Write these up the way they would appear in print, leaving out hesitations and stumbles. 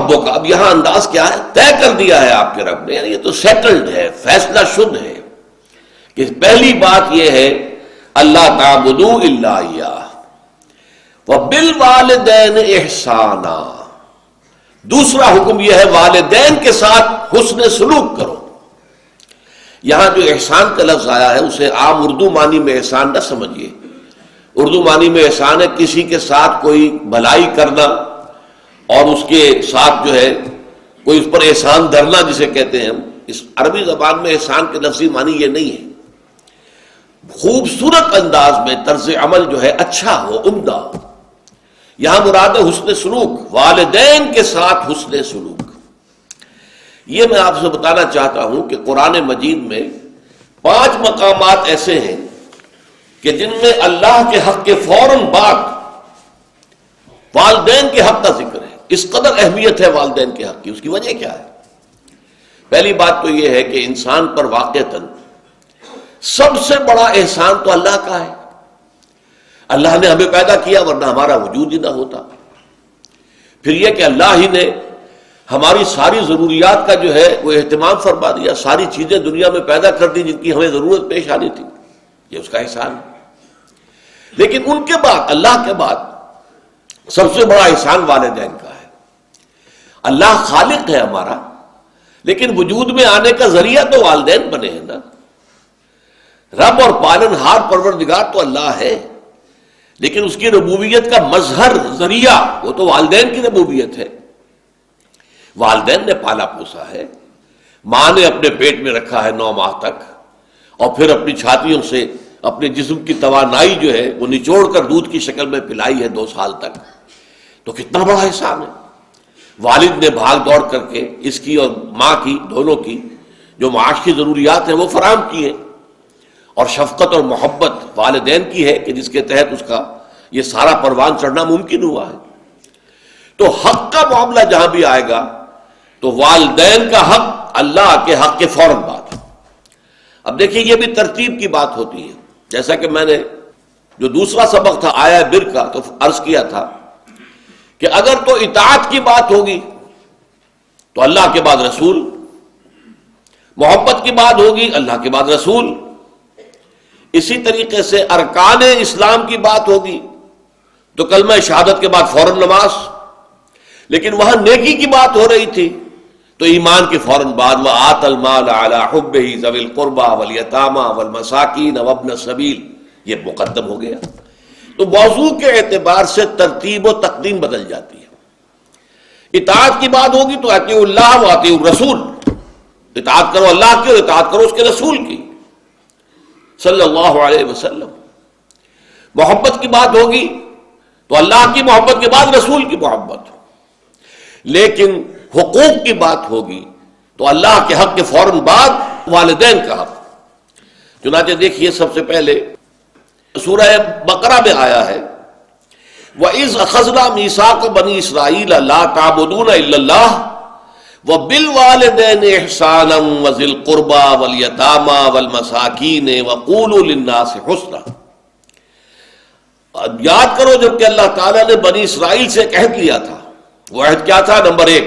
ربک، اب یہاں انداز کیا ہے؟ طے کر دیا ہے آپ کے رب نے، یعنی یہ تو سیٹلڈ ہے، فیصلہ شد ہے کہ پہلی بات یہ ہے اللہ تعبدوا الا ایاہ وبالوالدین احسانا، دوسرا حکم یہ ہے والدین کے ساتھ حسن سلوک کرو۔ یہاں جو احسان کا لفظ آیا ہے اسے عام اردو معنی میں احسان نہ سمجھیے۔ اردو معنی میں احسان ہے کسی کے ساتھ کوئی بھلائی کرنا اور اس کے ساتھ جو ہے کوئی اس پر احسان دھرنا جسے کہتے ہیں ہم۔ اس عربی زبان میں احسان کے لفظی معنی یہ نہیں ہے۔ خوبصورت انداز میں طرز عمل جو ہے اچھا ہو، عمدہ ہو۔ یہاں مراد ہے حسن سلوک، والدین کے ساتھ حسن سلوک۔ یہ میں آپ سے بتانا چاہتا ہوں کہ قرآن مجید میں 5 مقامات ایسے ہیں کہ جن میں اللہ کے حق کے فوراً بعد والدین کے حق کا ذکر ہے۔ اس قدر اہمیت ہے والدین کے حق کی، اس کی وجہ کیا ہے؟ پہلی بات تو یہ ہے کہ انسان پر واقعتاً سب سے بڑا احسان تو اللہ کا ہے۔ اللہ نے ہمیں پیدا کیا ورنہ ہمارا وجود ہی نہ ہوتا۔ پھر یہ کہ اللہ ہی نے ہماری ساری ضروریات کا جو ہے وہ اہتمام فرما دیا، ساری چیزیں دنیا میں پیدا کر دی جن کی ہمیں ضرورت پیش آنی تھی، یہ اس کا احسان ہے۔ لیکن ان کے بعد، اللہ کے بعد سب سے بڑا احسان والدین کا ہے۔ اللہ خالق ہے ہمارا، لیکن وجود میں آنے کا ذریعہ تو والدین بنے ہیں نا۔ رب اور پالن ہار پروردگار تو اللہ ہے، لیکن اس کی ربوبیت کا مظہر، ذریعہ، وہ تو والدین کی ربوبیت ہے۔ والدین نے پالا پوسا ہے، ماں نے اپنے پیٹ میں رکھا ہے 9 ماہ تک، اور پھر اپنی چھاتیوں سے اپنے جسم کی توانائی جو ہے وہ نچوڑ کر دودھ کی شکل میں پلائی ہے 2 سال تک۔ تو کتنا بڑا احسان ہے۔ والد نے بھاگ دوڑ کر کے اس کی اور ماں کی، دونوں کی جو معاش کی ضروریات ہیں وہ فراہم کی ہیں، اور شفقت اور محبت والدین کی ہے کہ جس کے تحت اس کا یہ سارا پروان چڑھنا ممکن ہوا ہے۔ تو حق کا معاملہ جہاں بھی آئے گا تو والدین کا حق اللہ کے حق کے فوراً بعد۔ اب دیکھیے یہ بھی ترتیب کی بات ہوتی ہے، جیسا کہ میں نے جو دوسرا سبق تھا آیا بر کا تو عرض کیا تھا کہ اگر تو اطاعت کی بات ہوگی تو اللہ کے بعد رسول، محبت کی بات ہوگی اللہ کے بعد رسول، اسی طریقے سے ارکان اسلام کی بات ہوگی تو کلمہ شہادت کے بعد فوراً نماز، لیکن وہاں نیکی کی بات ہو رہی تھی تو ایمان کے فوراً بعد وَآتَ الْمَالَ عَلَىٰ حُبِّهِ ذَوِي الْقُرْبَىٰ وَالْيَتَامَىٰ وَالْمَسَاكِينَ وَابْنَ السَّبِيلِ، یہ مقدم ہو گیا۔ تو موضوع کے اعتبار سے ترتیب و تقدیم بدل جاتی ہے۔ اطاعت کی بات ہوگی تو اطیعوا اللہ و اطیعوا الرسول، اطاعت کرو اللہ کی اور اطاعت کرو اس کے رسول کی صلی اللہ علیہ وسلم۔ محبت کی بات ہوگی تو اللہ کی محبت کے بعد رسول کی محبت، لیکن حقوق کی بات ہوگی تو اللہ کے حق کے فوراً بعد والدین کا حق۔ چنانچہ دیکھیے سب سے پہلے سورہ بقرہ میں آیا ہے وَإِذْ أَخَذْنَا مِيثَاقَ بَنِي إِسْرَائِيلَ لَا تَعْبُدُونَ إِلَّا اللَّهَ وَبِالْوَالِدَيْنِ إِحْسَانًا وَذِي الْقُرْبَىٰ وَالْيَتَامَىٰ وَالْمَسَاكِينِ وَقُولُوا لِلنَّاسِ حُسْنًا۔ یاد کرو جب کہ اللہ تعالیٰ نے بنی اسرائیل سے ایک عہد لیا تھا۔ وہ عہد کیا تھا؟ نمبر 1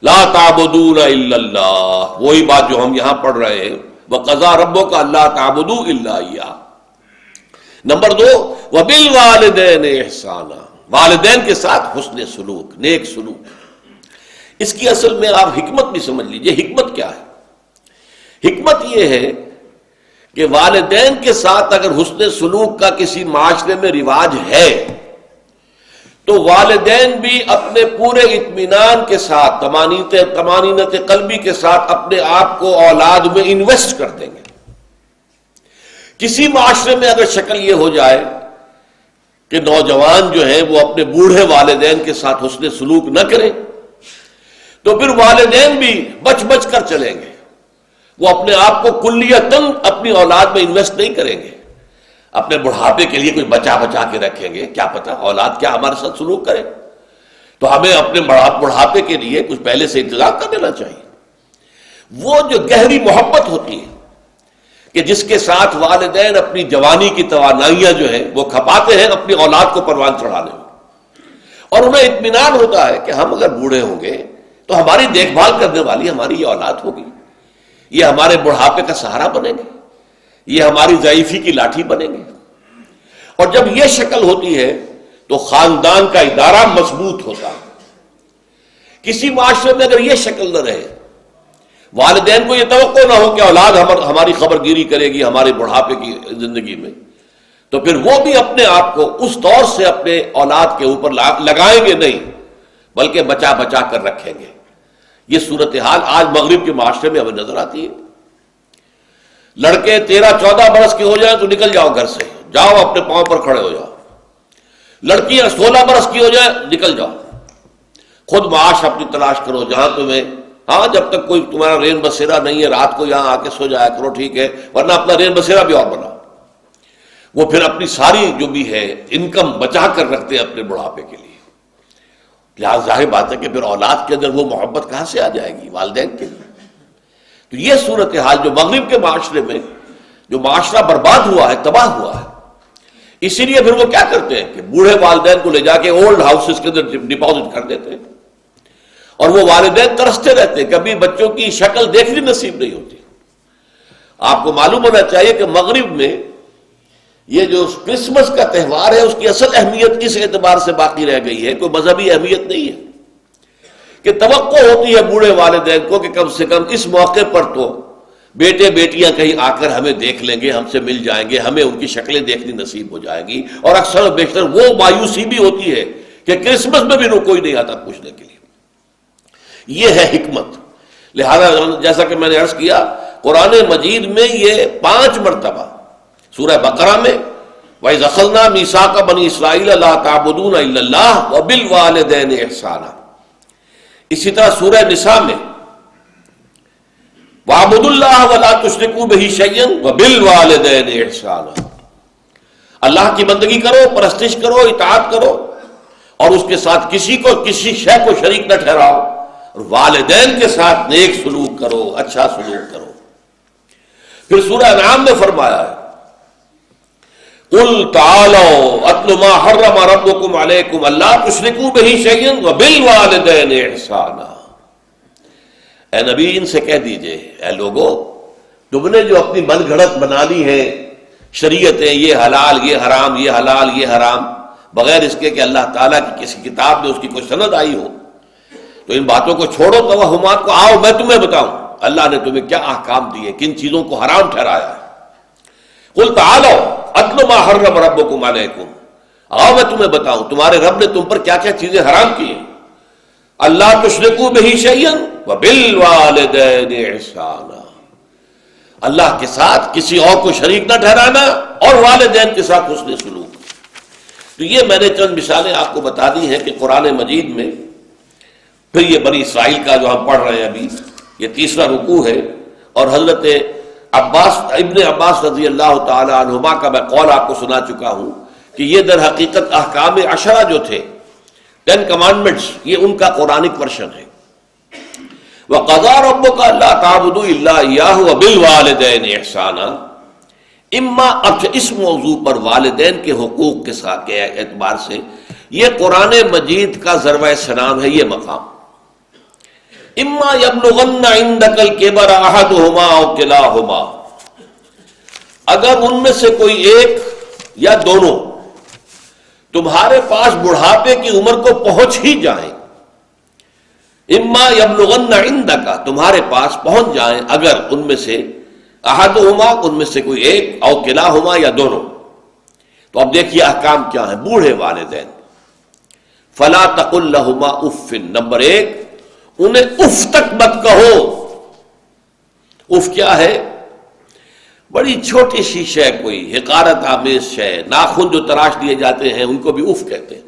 لا تعبدون الا اللہ، وہی بات جو ہم یہاں پڑھ رہے ہیں وَقَضَىٰ رَبُّكَ أَلَّا تَعْبُدُوا إِلَّا إِيَّاهُ۔ نمبر 2 وَبِالْوَالِدَيْنِ إِحْسَانًا، والدین کے ساتھ حسن سلوک، نیک سلوک۔ اس کی اصل میں آپ حکمت بھی سمجھ لیجئے۔ حکمت کیا ہے؟ حکمت یہ ہے کہ والدین کے ساتھ اگر حسن سلوک کا کسی معاشرے میں رواج ہے تو والدین بھی اپنے پورے اطمینان کے ساتھ، طمانینت قلبی کے ساتھ اپنے آپ کو اولاد میں انویسٹ کر دیں گے۔ کسی معاشرے میں اگر شکل یہ ہو جائے کہ نوجوان جو ہیں وہ اپنے بوڑھے والدین کے ساتھ حسن سلوک نہ کریں تو پھر والدین بھی بچ بچ کر چلیں گے، وہ اپنے آپ کو کلیتاً اپنی اولاد میں انویسٹ نہیں کریں گے، اپنے بڑھاپے کے لیے کچھ بچا بچا کے رکھیں گے، کیا پتہ اولاد کیا ہمارے ساتھ سلوک کرے، تو ہمیں اپنے بڑھاپے کے لیے کچھ پہلے سے انتظام کر لینا چاہیے۔ وہ جو گہری محبت ہوتی ہے کہ جس کے ساتھ والدین اپنی جوانی کی توانائیاں جو ہیں وہ کھپاتے ہیں اپنی اولاد کو پروان چڑھانے میں، اور انہیں اطمینان ہوتا ہے کہ ہم اگر بوڑھے ہوں گے تو ہماری دیکھ بھال کرنے والی ہماری یہ اولاد ہوگی، یہ ہمارے بڑھاپے کا سہارا بنیں گے، یہ ہماری ضعیفی کی لاٹھی بنیں گے۔ اور جب یہ شکل ہوتی ہے تو خاندان کا ادارہ مضبوط ہوتا ہے۔ کسی معاشرے میں اگر یہ شکل نہ رہے، والدین کو یہ توقع نہ ہو کہ اولاد ہماری خبر گیری کرے گی ہمارے بڑھاپے کی زندگی میں، تو پھر وہ بھی اپنے آپ کو اس طور سے اپنے اولاد کے اوپر لگائیں گے نہیں، بلکہ بچا بچا کر رکھیں گے۔ یہ صورتحال آج مغرب کے معاشرے میں ہمیں نظر آتی ہے۔ لڑکے 13-14 برس کے ہو جائیں تو نکل جاؤ گھر سے، جاؤ اپنے پاؤں پر کھڑے ہو جاؤ۔ لڑکیاں 16 برس کی ہو جائیں نکل جاؤ، خود معاش اپنی تلاش کرو جہاں تمہیں، ہاں جب تک کوئی تمہارا رین بسیرا نہیں ہے رات کو یہاں آ کے سو جایا کرو، ٹھیک ہے، ورنہ اپنا رین بسیرا بھی اور بناؤ۔ وہ پھر اپنی ساری جو بھی ہے انکم بچا کر رکھتے ہیں اپنے بڑھاپے کے لیے۔ لہٰذا ظاہر بات ہے کہ پھر اولاد کے اندر وہ محبت کہاں سے آ جائے گی والدین کے لیے؟ تو یہ صورتحال جو مغرب کے معاشرے میں جو معاشرہ برباد ہوا ہے، تباہ ہوا ہے، اسی لیے پھر وہ کیا کرتے ہیں کہ بوڑھے والدین کو لے جا کے اولڈ ہاؤسز کے اندر ڈپازٹ کر دیتے ہیں، اور وہ والدین ترستے رہتے ہیں، کبھی بچوں کی شکل دیکھنی نصیب نہیں ہوتی۔ آپ کو معلوم ہونا چاہیے کہ مغرب میں یہ جو کرسمس کا تہوار ہے اس کی اصل اہمیت اس اعتبار سے باقی رہ گئی ہے، کوئی مذہبی اہمیت نہیں ہے، کہ توقع ہوتی ہے بوڑھے والدین کو کہ کم سے کم اس موقع پر تو بیٹے بیٹیاں کہیں آ کر ہمیں دیکھ لیں گے، ہم سے مل جائیں گے، ہمیں ان کی شکلیں دیکھنی نصیب ہو جائے گی۔ اور اکثر و بیشتر وہ مایوسی بھی ہوتی ہے کہ کرسمس میں بھی کوئی نہیں آتا پوچھنے کے لیے۔ یہ ہے حکمت۔ لہذا جیسا کہ میں نے عرض کیا، قرآن مجید میں یہ 5 مرتبہ سورہ بقرہ میں وَإِذْ أَخَذْنَا مِيثَاقَ بَنِي إِسْرَائِيلَ لَا تَعْبُدُونَ إِلَّا اللَّهَ وَبِالْوَالِدَيْنِ إِحْسَانًا، اسی طرح سورہ نساء میں وَاعْبُدُوا اللَّهَ وَلَا تُشْرِكُوا بِهِ شَيْئًا وَبِالْوَالِدَيْنِ إِحْسَانًا، اللہ کی بندگی کرو، پرستش کرو، اطاعت کرو، اور اس کے ساتھ کسی شے کو شریک نہ ٹھہراؤ، اور والدین کے ساتھ نیک سلوک کرو، اچھا سلوک کرو۔ پھر سورہ انعام میں فرمایا ہے قُلْ تَعَالَوْا أَتْلُ مَا حَرَّمَ رَبُّكُمْ عَلَيْكُمْ أَلَّا تُشْرِكُوا بِهِ شَيْئًا وَبِالْوَالِدَيْنِ إِحْسَانًا۔ اے نبی ان سے کہہ دیجئے، اے لوگو، تم نے جو اپنی من گھڑت بنا لی ہے شریعتیں، یہ حلال یہ حرام، یہ حلال یہ حرام، بغیر اس کے کہ اللہ تعالیٰ کی کسی کتاب میں اس کی کوئی سند آئی ہو، تو ان باتوں کو چھوڑو، توہمات کو آؤ میں تمہیں بتاؤں اللہ نے تمہیں کیا احکام دیے، کن چیزوں کو حرام ٹھہرایا ہے۔ قُلْ تَعَالَوْا أَتْلُ مَا حَرَّمَ رَبُّكُمْ عَلَيْكُمْ، آؤ میں تمہیں بتاؤں تمہارے رب نے تم پر کیا کیا چیزیں حرام کی ہیں۔ اللہ تشرکوا بہ شیئا وبالوالدین احسانا، اللہ کے ساتھ کسی اور کو شریک نہ ٹھہرانا، اور والدین کے ساتھ حسن سلوک۔ تو یہ میں نے چند مثالیں آپ کو بتا دی ہیں کہ قرآن مجید میں پھر یہ بنی اسرائیل کا جو ہم پڑھ رہے ہیں ابھی، یہ 3واں رکوع ہے، اور حضرت ابن عباس رضی اللہ تعالی عنہما کا میں قول آپ کو سنا چکا ہوں کہ یہ در حقیقت احکام 10 جو تھے، 10 کمانڈمنٹس، یہ ان کا قرآنک ورشن ہے۔ وَقَضَىٰ رَبُّكَ أَلَّا تَعْبُدُوا إِلَّا إِيَّاهُ وَبِالْوَالِدَيْنِ إِحْسَانًا، اب اس موضوع پر والدین کے حقوق کے ساتھ کے اعتبار سے یہ قرآن مجید کا ذروۂ سنام ہے، یہ مقام۔ اما یبلغن عندک الکبر احدہما او کلاہما، اگر ان میں سے کوئی ایک یا دونوں تمہارے پاس بڑھاپے کی عمر کو پہنچ ہی جائیں، اما یبلغن عندک، تمہارے پاس پہنچ جائیں اگر ان میں سے احدہما، ان میں سے کوئی ایک، او کلاہما، یا دونوں۔ تو اب دیکھیے احکام کیا ہیں۔ بوڑھے والدین، فلا تقل لہما اف، نمبر 1 انہیں اف تک مت کہو۔ اف کیا ہے؟ بڑی چھوٹی سی شے، کوئی حقارت آمیز شے، ناخن جو تراش دیے جاتے ہیں ان کو بھی اف کہتے ہیں۔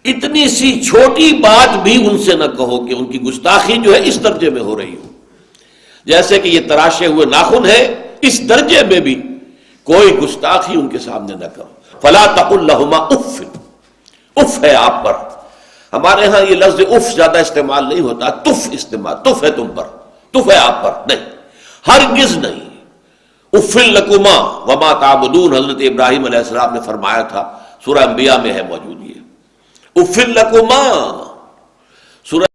اتنی سی چھوٹی بات بھی ان سے نہ کہو کہ ان کی گستاخی جو ہے اس درجے میں ہو رہی ہو، جیسے کہ یہ تراشے ہوئے ناخن ہے، اس درجے میں بھی کوئی گستاخی ان کے سامنے نہ کرو۔ فلا تقل لہما اف، اف ہے آپ پر۔ ہمارے ہاں یہ لفظ اف زیادہ استعمال نہیں ہوتا، تف استعمال، تف ہے تم پر، تف ہے آپ پر، نہیں، ہرگز نہیں۔ اف لکما وما تعبدون، حضرت ابراہیم علیہ السلام نے فرمایا تھا، سورہ انبیاء میں ہے موجود یہ، اف لکما۔ سورہ